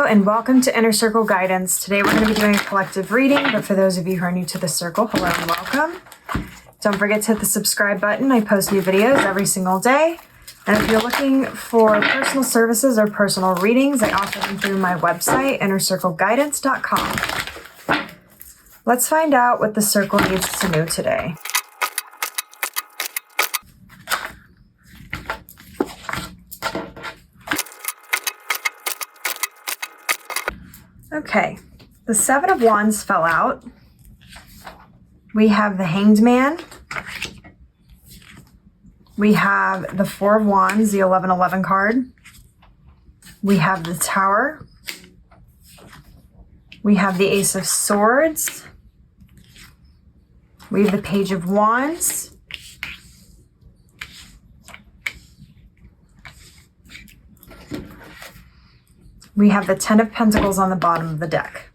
and welcome to Inner Circle Guidance. Today we're going to be doing a collective reading, but for those of you who are new to the circle, hello and welcome. Don't forget to hit the subscribe button. I post new videos every single day. And if you're looking for personal services or personal readings, I offer them through my website, innercircleguidance.com. Let's find out what the circle needs to know today. Okay, the Seven of Wands fell out. We have the Hanged Man. We have the Four of Wands, the 1111 card. We have the Tower. We have the Ace of Swords. We have the Page of Wands. We have the Ten of Pentacles on the bottom of the deck.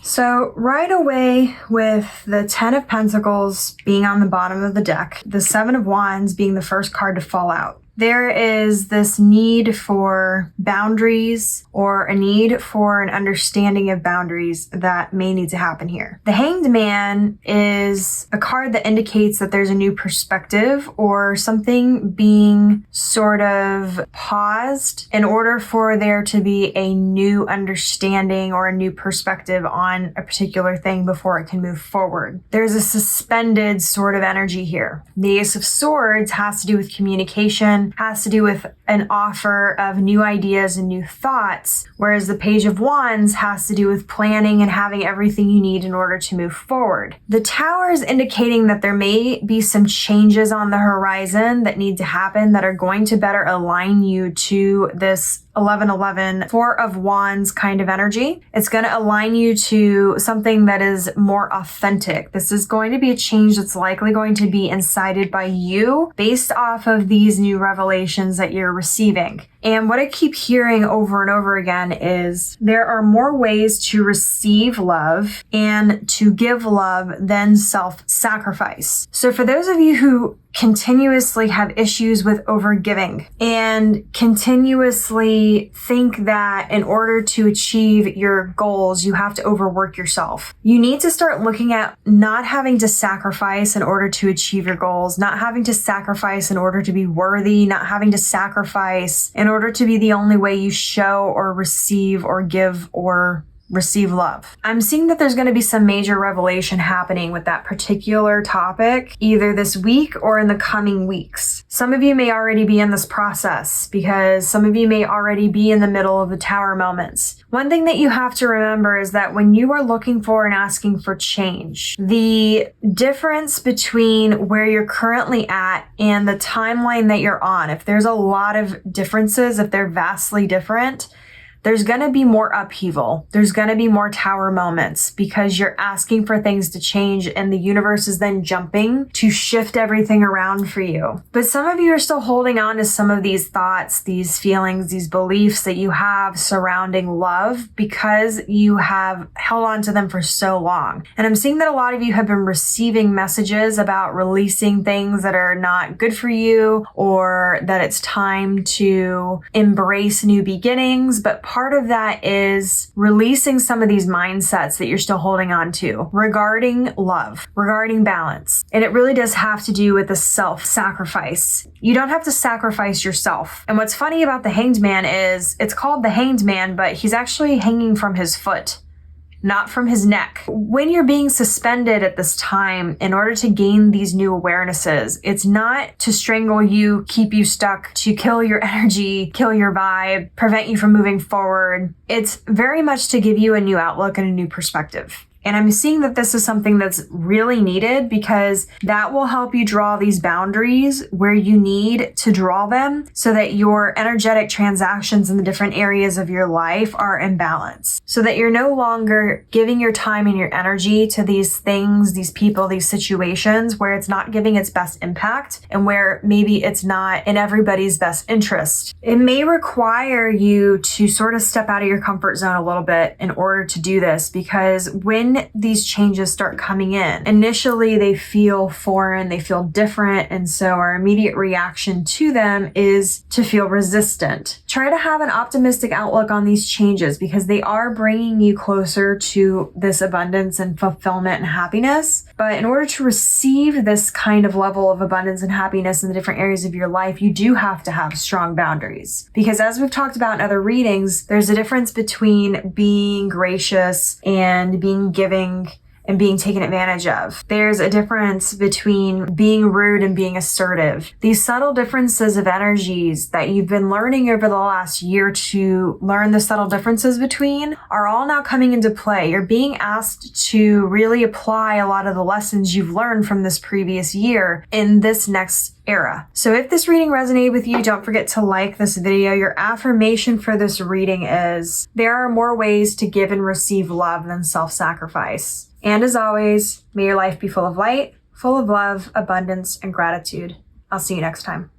So right away with the Ten of Pentacles being on the bottom of the deck, the Seven of Wands being the first card to fall out, there is this need for boundaries or a need for an understanding of boundaries that may need to happen here. The Hanged Man is a card that indicates that there's a new perspective or something being sort of paused in order for there to be a new understanding or a new perspective on a particular thing before it can move forward. There's a suspended sort of energy here. The Ace of Swords has to do with communication, has to do with an offer of new ideas and new thoughts, whereas the Page of Wands has to do with planning and having everything you need in order to move forward. The Tower is indicating that there may be some changes on the horizon that need to happen that are going to better align you to this 1111 Four of Wands kind of energy. It's going to align you to something that is more authentic. This is going to be a change that's likely going to be incited by you based off of these new revelations that you're receiving. And what I keep hearing over and over again is there are more ways to receive love and to give love than self-sacrifice. So for those of you who continuously have issues with overgiving and continuously think that in order to achieve your goals, you have to overwork yourself, you need to start looking at not having to sacrifice in order to achieve your goals, not having to sacrifice in order to be worthy, not having to sacrifice in order to be the only way you show or receive or give or receive love. I'm seeing that there's going to be some major revelation happening with that particular topic, either this week or in the coming weeks. Some of you may already be in this process because some of you may already be in the middle of the Tower moments. One thing that you have to remember is that when you are looking for and asking for change, the difference between where you're currently at and the timeline that you're on, if there's a lot of differences, if they're vastly different, there's going to be more upheaval. There's going to be more Tower moments because you're asking for things to change and the universe is then jumping to shift everything around for you. But some of you are still holding on to some of these thoughts, these feelings, these beliefs that you have surrounding love because you have held on to them for so long. And I'm seeing that a lot of you have been receiving messages about releasing things that are not good for you or that it's time to embrace new beginnings. But part of that is releasing some of these mindsets that you're still holding on to regarding love, regarding balance. And it really does have to do with the self-sacrifice. You don't have to sacrifice yourself. And what's funny about the Hanged Man is it's called the Hanged Man, but he's actually hanging from his foot, not from his neck. When you're being suspended at this time, in order to gain these new awarenesses, it's not to strangle you, keep you stuck, to kill your energy, kill your vibe, prevent you from moving forward. It's very much to give you a new outlook and a new perspective. And I'm seeing that this is something that's really needed because that will help you draw these boundaries where you need to draw them so that your energetic transactions in the different areas of your life are in balance. So that you're no longer giving your time and your energy to these things, these people, these situations where it's not giving its best impact and where maybe it's not in everybody's best interest. It may require you to sort of step out of your comfort zone a little bit in order to do this because when when these changes start coming in, initially they feel foreign, they feel different, and so our immediate reaction to them is to feel resistant. Try to have an optimistic outlook on these changes because they are bringing you closer to this abundance and fulfillment and happiness. But in order to receive this kind of level of abundance and happiness in the different areas of your life, you do have to have strong boundaries. Because as we've talked about in other readings, there's a difference between being gracious and being giving and being taken advantage of. There's a difference between being rude and being assertive. These subtle differences of energies that you've been learning over the last year to learn the subtle differences between are all now coming into play. You're being asked to really apply a lot of the lessons you've learned from this previous year in this next era. So if this reading resonated with you, don't forget to like this video. Your affirmation for this reading is, there are more ways to give and receive love than self-sacrifice. And as always, may your life be full of light, full of love, abundance, and gratitude. I'll see you next time.